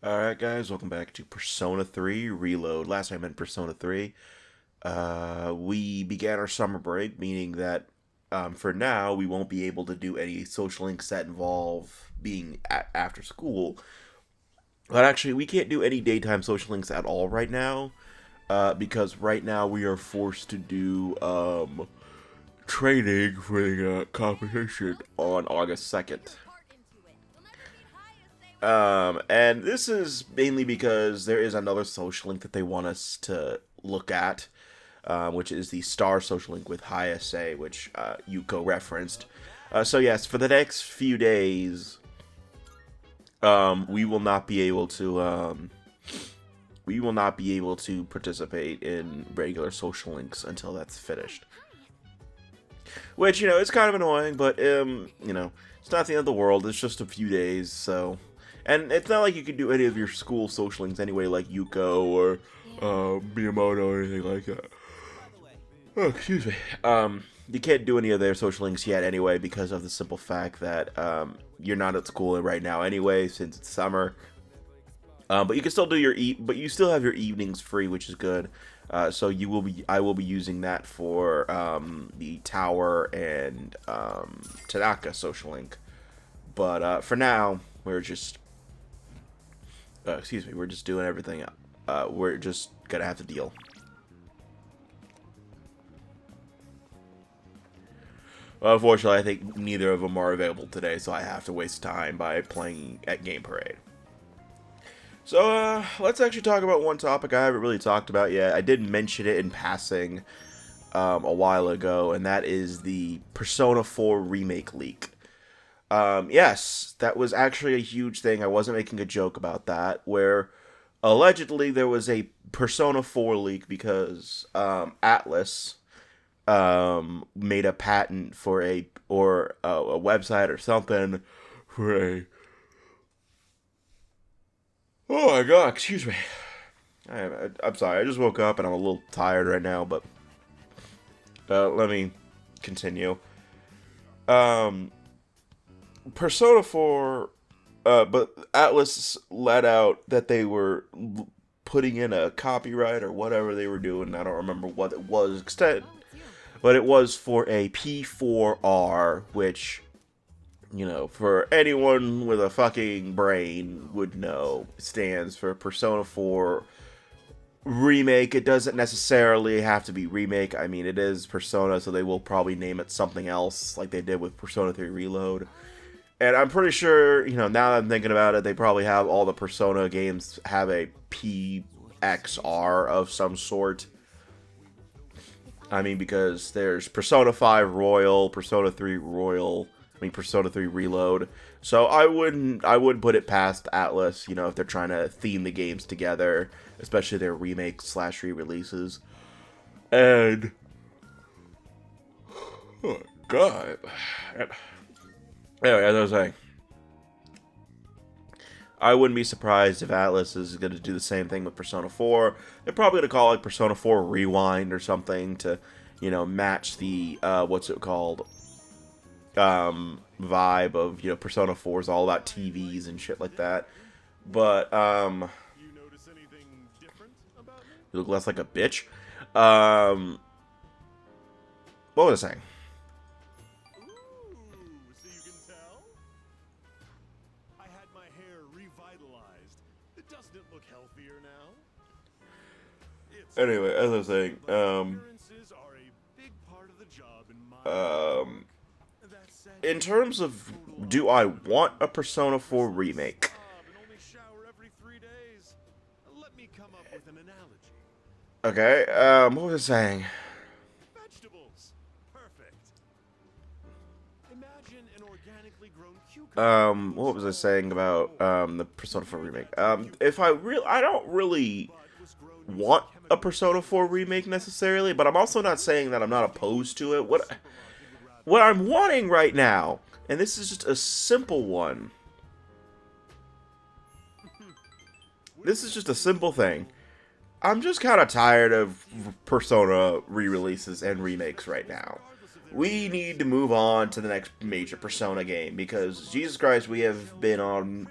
Alright guys, welcome back to Persona 3 Reload. Last time I meant Persona 3. We began our summer break, meaning that for now we won't be able to do any social links that involve being after school. But actually, we can't do any daytime social links at all right now, because right now we are forced to do training for the competition on August 2nd. And this is mainly because there is another social link that they want us to look at, which is the Star social link with Hayase, which Yuko referenced. So yes, for the next few days, we will not be able to participate in regular social links until that's finished. Which, it's kind of annoying, but it's not the end of the world. It's just a few days, so. And it's not like you can do any of your school social links anyway, like Yuko or Miyamoto or anything like that. Oh, excuse me. You can't do any of their social links yet anyway because of the simple fact that you're not at school right now anyway, since it's summer. But you can still do but you still have your evenings free, which is good. So I will be using that for the Tower and Tanaka social link. But for now, we're just we're just doing everything. We're just gonna have to deal. Unfortunately, I think neither of them are available today, so I have to waste time by playing at Game Parade. So, let's actually talk about one topic I haven't really talked about yet. I did mention it in passing a while ago, and that is the Persona 4 remake leak. Yes, that was actually a huge thing. I wasn't making a joke about that, where allegedly there was a Persona 4 leak because Atlus made a patent for a website or something for a. Oh my god, excuse me. I'm sorry, I just woke up and I'm a little tired right now, but let me continue. Um, Persona 4, but Atlus let out that they were putting in a copyright or whatever they were doing. I don't remember what it was, but it was for a P4R, which, for anyone with a fucking brain would know, stands for Persona 4 Remake. It doesn't necessarily have to be remake. I mean, it is Persona, so they will probably name it something else, like they did with Persona 3 Reload. And I'm pretty sure, now that I'm thinking about it, they probably have all the Persona games have a PXR of some sort. I mean, because there's Persona 5 Royal, Persona 3 Royal, Persona 3 Reload. So I wouldn't put it past Atlus, if they're trying to theme the games together, especially their remakes / re-releases. And oh god. Anyway, as I was saying, I wouldn't be surprised if Atlus is going to do the same thing with Persona 4. They're probably going to call it Persona 4 Rewind or something to, match the, what's it called, vibe of, Persona 4 is all about TVs and shit like that. But, you look less like a bitch. What was I saying? Anyway, as I was saying, in terms of, do I want a Persona 4 remake? Okay, what was I saying? What was I saying about, the Persona 4 remake? I don't really want a Persona 4 remake necessarily, but I'm also not saying that I'm not opposed to it. What I'm wanting right now, and this is just a simple one. This is just a simple thing. I'm just kind of tired of Persona re-releases and remakes right now. We need to move on to the next major Persona game because, Jesus Christ, we have been on,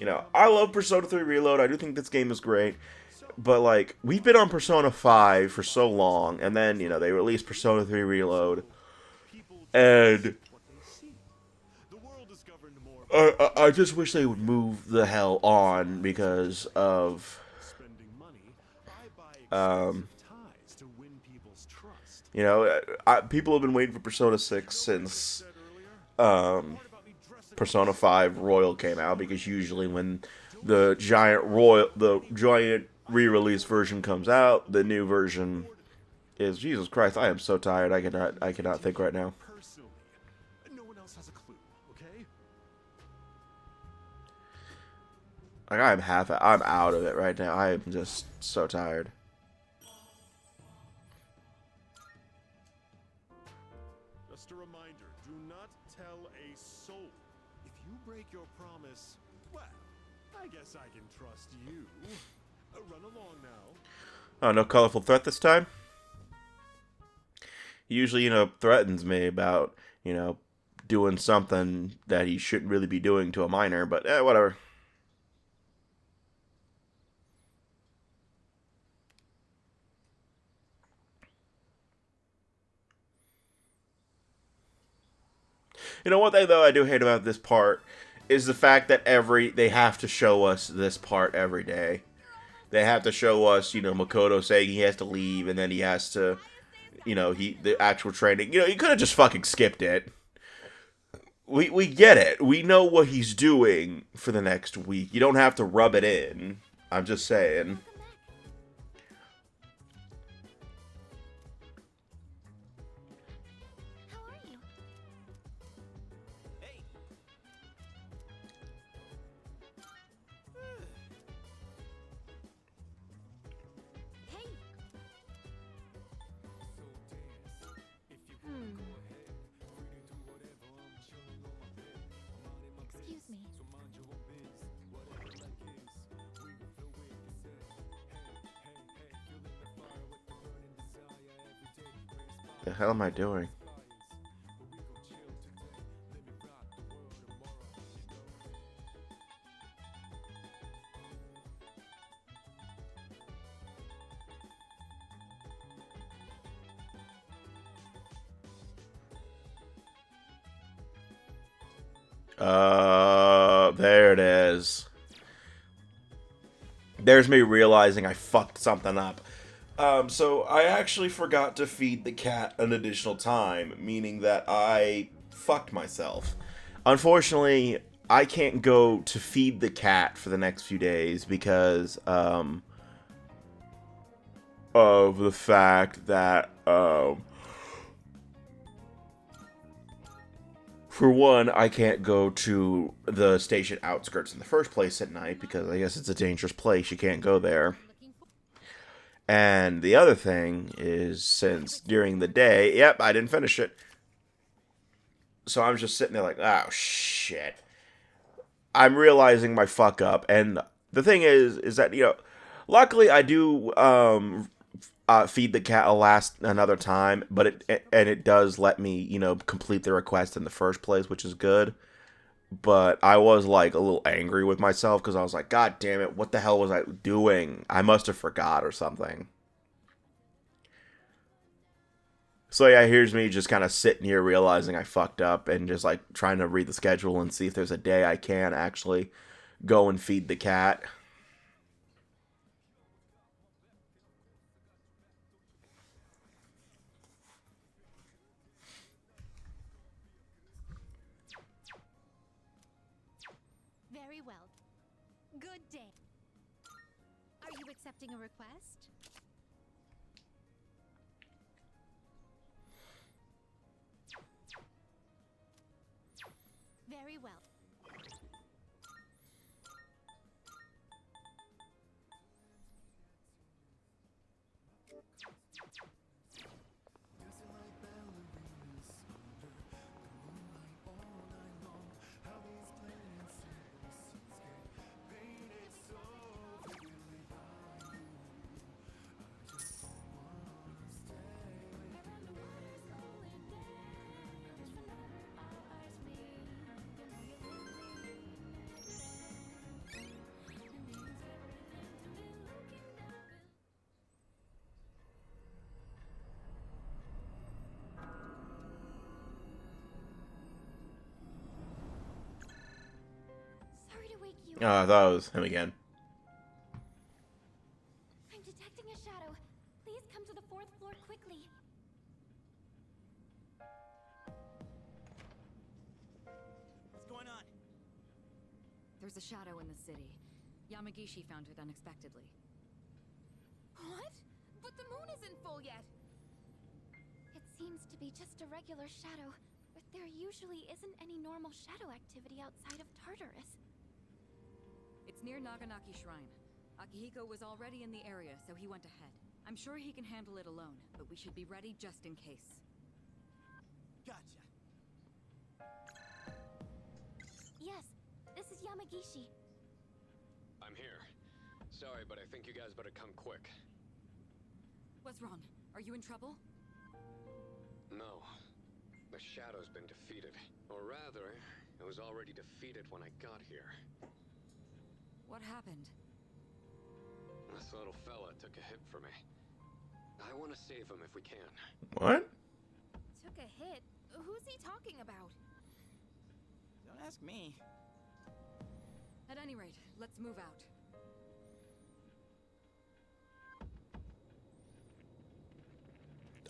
You know, I love Persona 3 Reload. I do think this game is great. But, like, we've been on Persona 5 for so long, and then, you know, they released Persona 3 Reload. And I just wish they would move the hell on because of, you know, people have been waiting for Persona 6 since Persona 5 Royal came out, because usually when the giant re-release version comes out, the new version is, Jesus Christ, I am so tired. I cannot think right now. Like, I'm out of it right now. I am just so tired. Just a reminder, do not tell a soul. If you break your promise, well, I guess I can trust you. Run along now. Oh, no colorful threat this time? He usually, you know, threatens me about, you know, doing something that he shouldn't really be doing to a minor, but whatever. You know, one thing, though, I do hate about this part is the fact that they have to show us this part every day. They have to show us, you know, Makoto saying he has to leave, and then he has to, you know, the actual training. You know, you could have just fucking skipped it. We get it. We know what he's doing for the next week. You don't have to rub it in. I'm just saying. The hell am I doing? There it is. There's me realizing I fucked something up. So I actually forgot to feed the cat an additional time, meaning that I fucked myself. Unfortunately, I can't go to feed the cat for the next few days because, of the fact that, for one, I can't go to the station outskirts in the first place at night because I guess it's a dangerous place. You can't go there. And the other thing is, since during the day, yep, I didn't finish it. So I'm just sitting there like, oh, shit. I'm realizing my fuck up. And the thing is that, you know, luckily I do feed the cat another time, but it does let me, you know, complete the request in the first place, which is good. But I was like a little angry with myself because I was like, God damn it, what the hell was I doing? I must have forgot or something. So yeah, here's me just kind of sitting here realizing I fucked up and just like trying to read the schedule and see if there's a day I can actually go and feed the cat. Very well. Good day. Are you accepting a request? Very well. you. Oh, I thought it was him again. I'm detecting a shadow. Please come to the 4th floor quickly. What's going on? There's a shadow in the city. Yamagishi found it unexpectedly. What? But the moon isn't full yet. It seems to be just a regular shadow, but there usually isn't any normal shadow activity outside of Tartarus. It's near Naganaki Shrine. Akihiko was already in the area, so he went ahead. I'm sure he can handle it alone, but we should be ready just in case. Gotcha. Yes, this is Yamagishi. I'm here. Sorry, but I think you guys better come quick. What's wrong? Are you in trouble? No. The Shadow's been defeated. Or rather, it was already defeated when I got here. What happened? This little fella took a hit for me. I want to save him if we can. What? Took a hit? Who's he talking about? Don't ask me. At any rate, let's move out.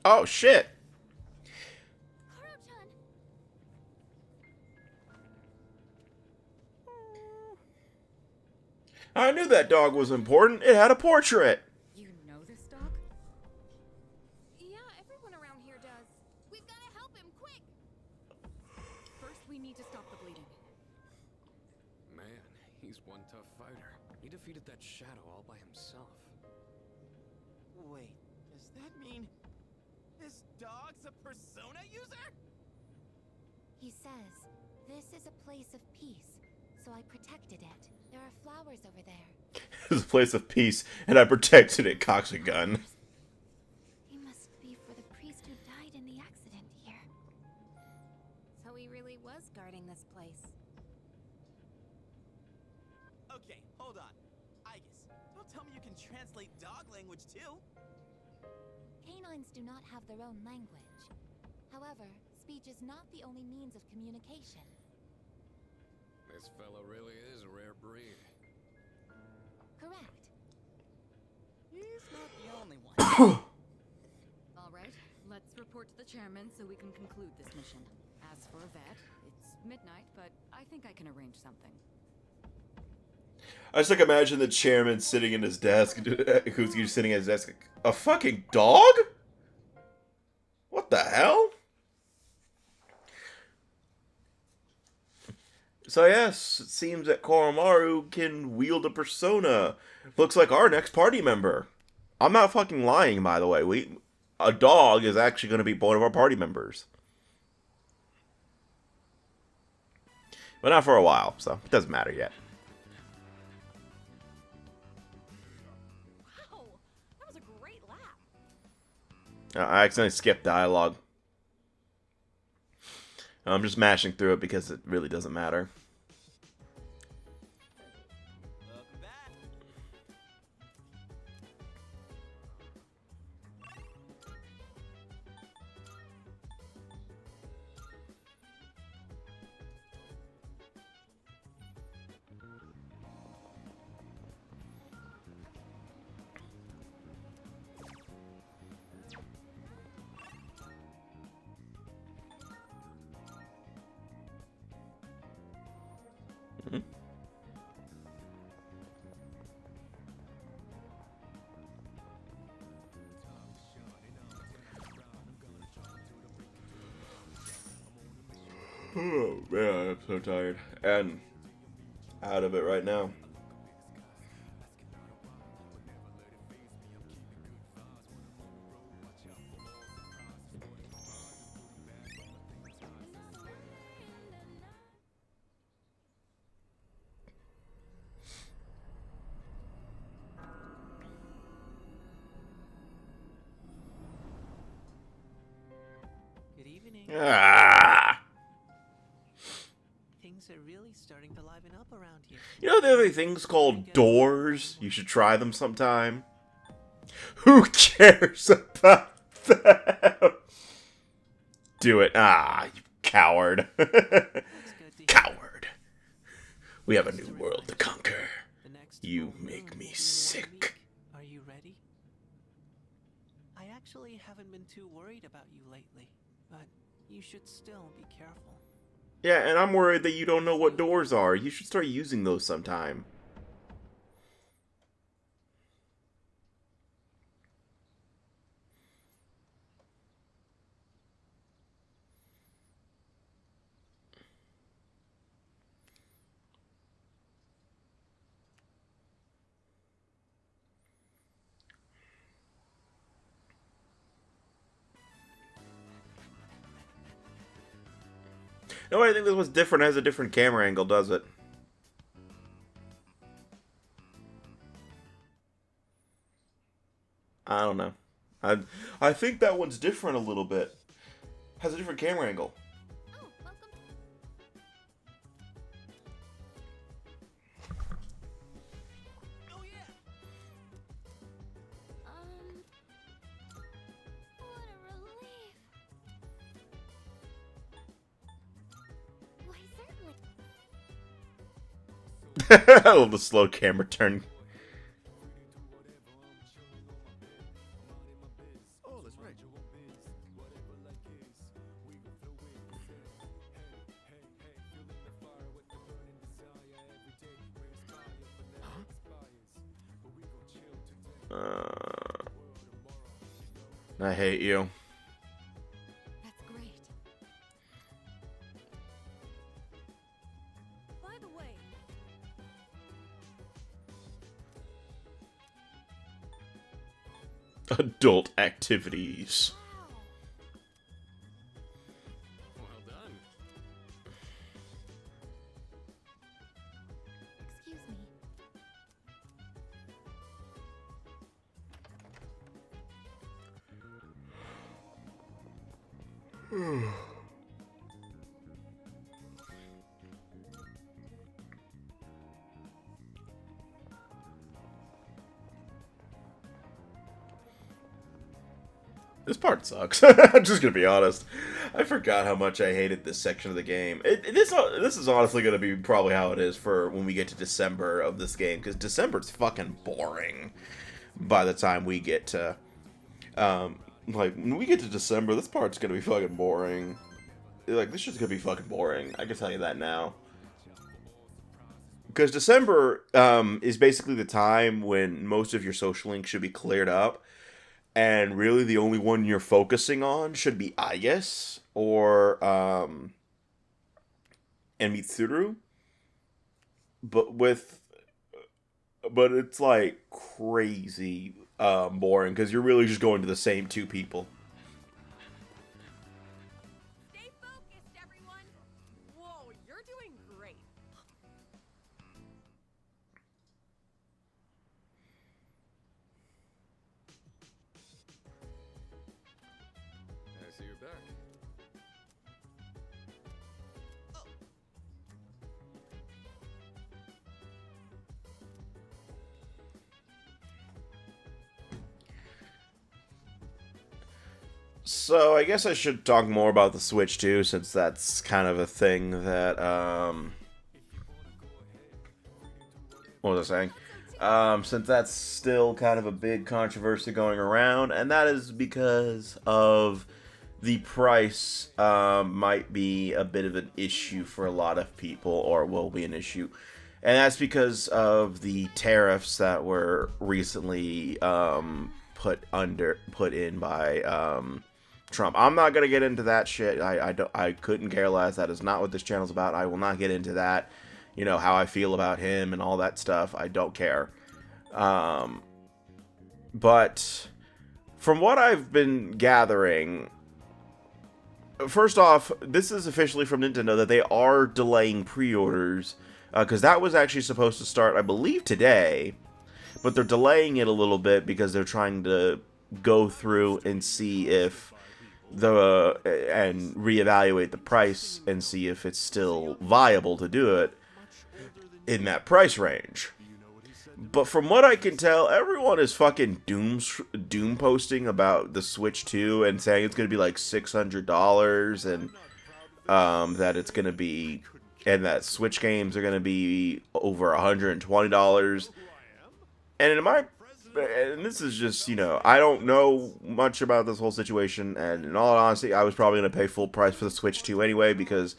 Oh, shit. Koro-chan! I knew that dog was important. It had a portrait. You know this dog? Yeah, everyone around here does. We've got to help him, quick! First, we need to stop the bleeding. Man, he's one tough fighter. He defeated that Shadow all by himself. Wait, does that mean this dog's a persona user? He says, this is a place of peace, so I protected it. There are flowers over there. It was a place of peace, and I protected it. Cocks a gun. He must be for the priest who died in the accident here. So he really was guarding this place. Okay, hold on. Igus, don't tell me you can translate dog language too. Canines do not have their own language. However, speech is not the only means of communication. This fella really is a rare breed. Correct. He's not the only one. All right, let's report to the chairman so we can conclude this mission. As for Yvette, it's midnight, but I think I can arrange something. I just like imagine the chairman sitting in his desk, who's just sitting at his desk. A fucking dog? What the hell? So yes, it seems that Koromaru can wield a persona. Looks like our next party member. I'm not fucking lying, by the way. A dog is actually going to be one of our party members. But not for a while, so it doesn't matter yet. Wow, that was a great lap. I accidentally skipped dialogue. I'm just mashing through it because it really doesn't matter. Welcome back. Oh man, I'm so tired and out of it right now. Good evening. Ah. Things are really starting to liven up around here. You know the other things called doors? You should try them sometime. Who cares about them? Do it. Ah, you coward. That's good to hear. Coward. We have a new world to conquer. The next You full make moon me will be in 1 sick. week. Are you ready? I actually haven't been too worried about you lately, but you should still be careful. Yeah, and I'm worried that you don't know what doors are. You should start using those sometime. No, I think this was different. It has a different camera angle, does it? I don't know. I think that one's different a little bit. Has a different camera angle. Oh, welcome. Oh yeah! What a relief. Why, certainly. I love the slow camera turn. Oh, that's right. I hate you. That's great. By the way, Adult activities. Well done. Excuse me. This part sucks. I'm just gonna be honest. I forgot how much I hated this section of the game. This is honestly gonna be probably how it is for when we get to December of this game, because December's fucking boring. By the time we get to, like when we get to December, this part's gonna be fucking boring. Like this shit's gonna be fucking boring. I can tell you that now. Because December is basically the time when most of your social links should be cleared up. And really the only one you're focusing on should be Ayas or and Mitsuru. But it's like crazy boring because you're really just going to the same two people. stay focused, everyone. Whoa, you're doing great. I see you're back. So I guess I should talk more about the Switch too, since that's kind of a thing that what was I saying? Since that's still kind of a big controversy going around, and that is because of the price might be a bit of an issue for a lot of people, or will be an issue. And that's because of the tariffs that were recently put in by Trump. I'm not gonna get into that shit. I couldn't care less. That is not what this channel's about. I will not get into that. You know how I feel about him and all that stuff. I don't care. But from what I've been gathering, first off, this is officially from Nintendo that they are delaying pre-orders, because that was actually supposed to start, I believe, today, but they're delaying it a little bit because they're trying to go through and see if and reevaluate the price and see if it's still viable to do it in that price range. But from what I can tell, everyone is fucking doom posting about the Switch 2 and saying it's going to be like $600 and that it's going to be and that Switch games are going to be over $120. And and this is just, you know, I don't know much about this whole situation, and in all honesty, I was probably going to pay full price for the Switch 2 anyway, because,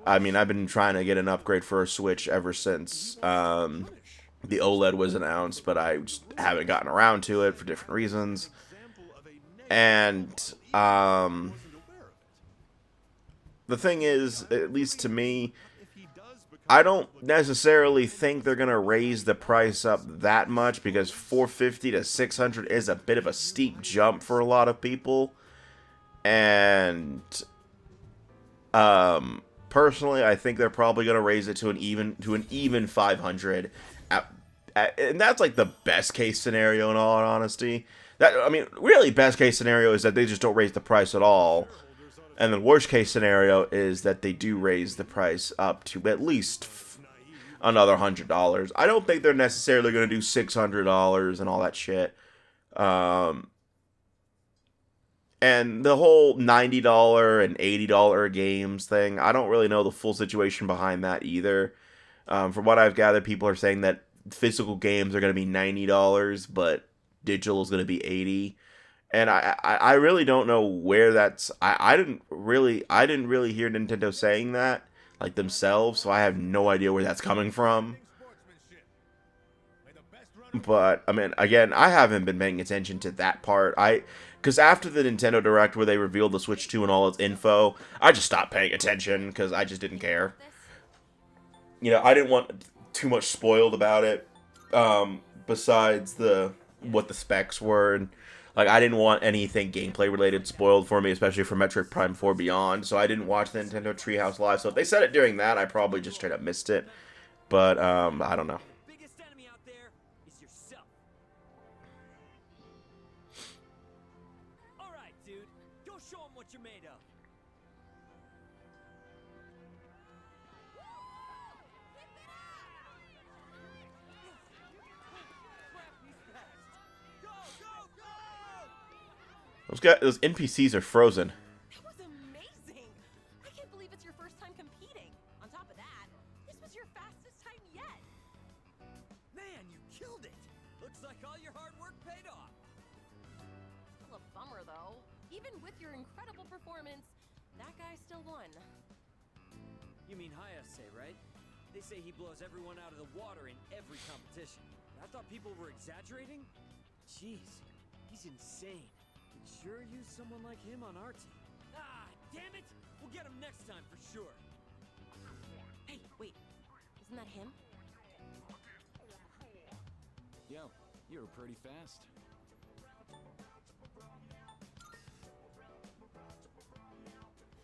I mean, I've been trying to get an upgrade for a Switch ever since the OLED was announced, but I just haven't gotten around to it for different reasons. And the thing is, at least to me, I don't necessarily think they're going to raise the price up that much, because 450 to 600 is a bit of a steep jump for a lot of people. And personally, I think they're probably going to raise it to an even 500 and that's like the best case scenario in all honesty. I mean, really best case scenario is that they just don't raise the price at all. And the worst case scenario is that they do raise the price up to at least another $100. I don't think they're necessarily going to do $600 and all that shit. And the whole $90 and $80 games thing, I don't really know the full situation behind that either. From what I've gathered, people are saying that physical games are going to be $90, but digital is going to be $80. And I really don't know where that's. I didn't really hear Nintendo saying that, like, themselves, so I have no idea where that's coming from. But I mean, again, I haven't been paying attention to that part. Because after the Nintendo Direct where they revealed the Switch 2 and all its info, I just stopped paying attention because I just didn't care. You know, I didn't want too much spoiled about it. Besides what the specs were, and like, I didn't want anything gameplay related spoiled for me, especially for Metroid Prime 4 Beyond, so I didn't watch the Nintendo Treehouse Live. So if they said it during that, I probably just straight up missed it. But I don't know. Biggest enemy out there is yourself. All right, dude, go show them what you're made of. Those NPCs are frozen. That was amazing! I can't believe it's your first time competing. On top of that, this was your fastest time yet. Man, you killed it. Looks like all your hard work paid off. Still a bummer, though. Even with your incredible performance, that guy still won. You mean Hayase, right? They say he blows everyone out of the water in every competition. I thought people were exaggerating? Jeez, he's insane. Could sure use someone like him on our team. Ah, damn it! We'll get him next time for sure. Hey, wait. Isn't that him? Yo, you were pretty fast.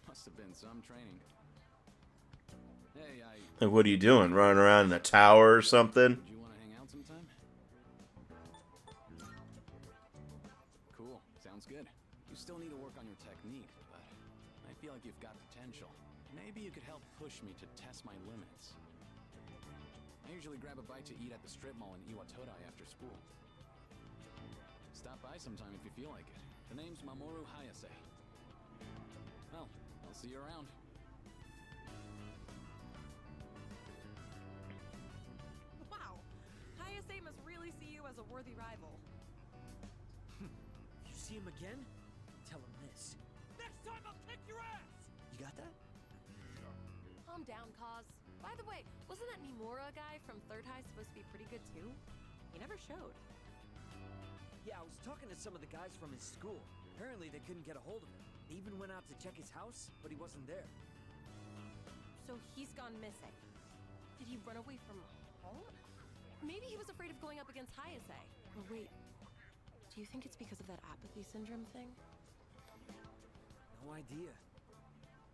Must have been some training. Hey, Like, what are you doing? Running around in a tower or something? do you want to hang out sometime? Cool, sounds good. You still need to work on your technique, but I feel like you've got potential. Maybe you could help push me to test my limits. I usually grab a bite to eat at the strip mall in Iwatodai after school. Stop by sometime if you feel like it. The name's Mamoru Hayase. Well, I'll see you around. Wow. Hayase must really see you as a worthy rival. If you see him again, tell him this. Next time I'll kick your ass! You got that? Calm down, Kaz. By the way, wasn't that Mimura guy from Third High supposed to be pretty good too? He never showed. Yeah, I was talking to some of the guys from his school. Apparently they couldn't get a hold of him. They even went out to check his house, but he wasn't there. So he's gone missing. Did he run away from home? Maybe he was afraid of going up against Hayase. Or wait, do you think it's because of that apathy syndrome thing? No idea.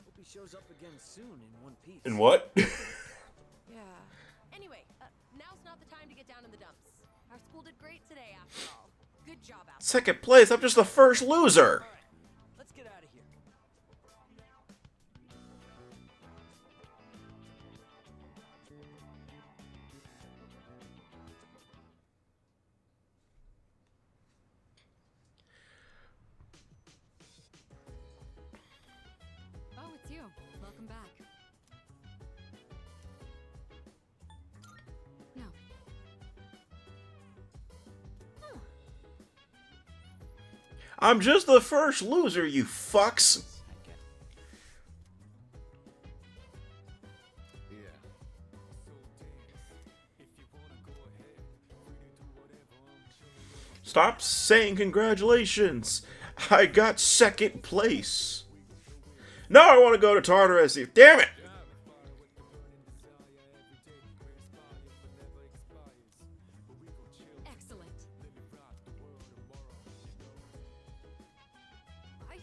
Hope he shows up again soon in one piece. In what? Yeah. Anyway, now's not the time to get down in the dumps. Our school did great today, after all. Good job, Apple. Second place? I'm just the first loser. All right, let's get out of here. Oh, it's you. Welcome back. I'm just the first loser, you fucks. Stop saying congratulations. I got second place. Now I want to go to Tartarus. Damn it. Excellent. I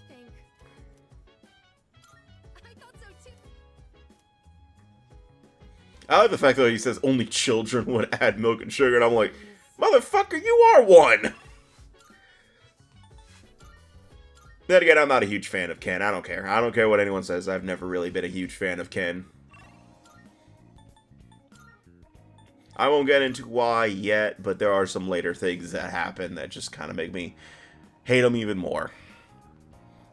thought so too. I like the fact that he says only children would add milk and sugar, and I'm like, motherfucker, you are one! Then again, I'm not a huge fan of Ken. I don't care. I don't care what anyone says. I've never really been a huge fan of Ken. I won't get into why yet, but there are some later things that happen that just kind of make me hate him even more.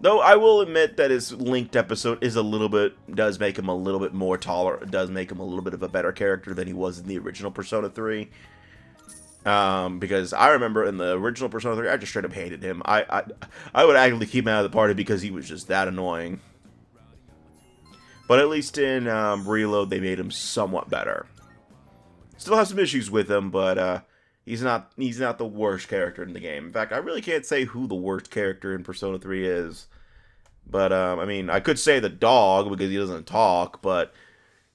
Though I will admit that his linked episode is a little bit, does make him a little bit more tolerant, does make him a little bit of a better character than he was in the original Persona 3. Because I remember in the original Persona 3, I just straight up hated him. I would actively keep him out of the party because he was just that annoying. But at least in Reload, they made him somewhat better. Still have some issues with him, but he's not the worst character in the game. In fact, I really can't say who the worst character in Persona 3 is. But I mean, I could say the dog because he doesn't talk, but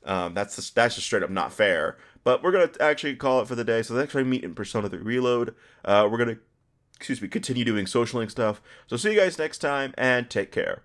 that's just straight up not fair. But we're gonna actually call it for the day. So next time we meet in Persona 3 Reload, we're gonna continue doing social link stuff. So see you guys next time, and take care.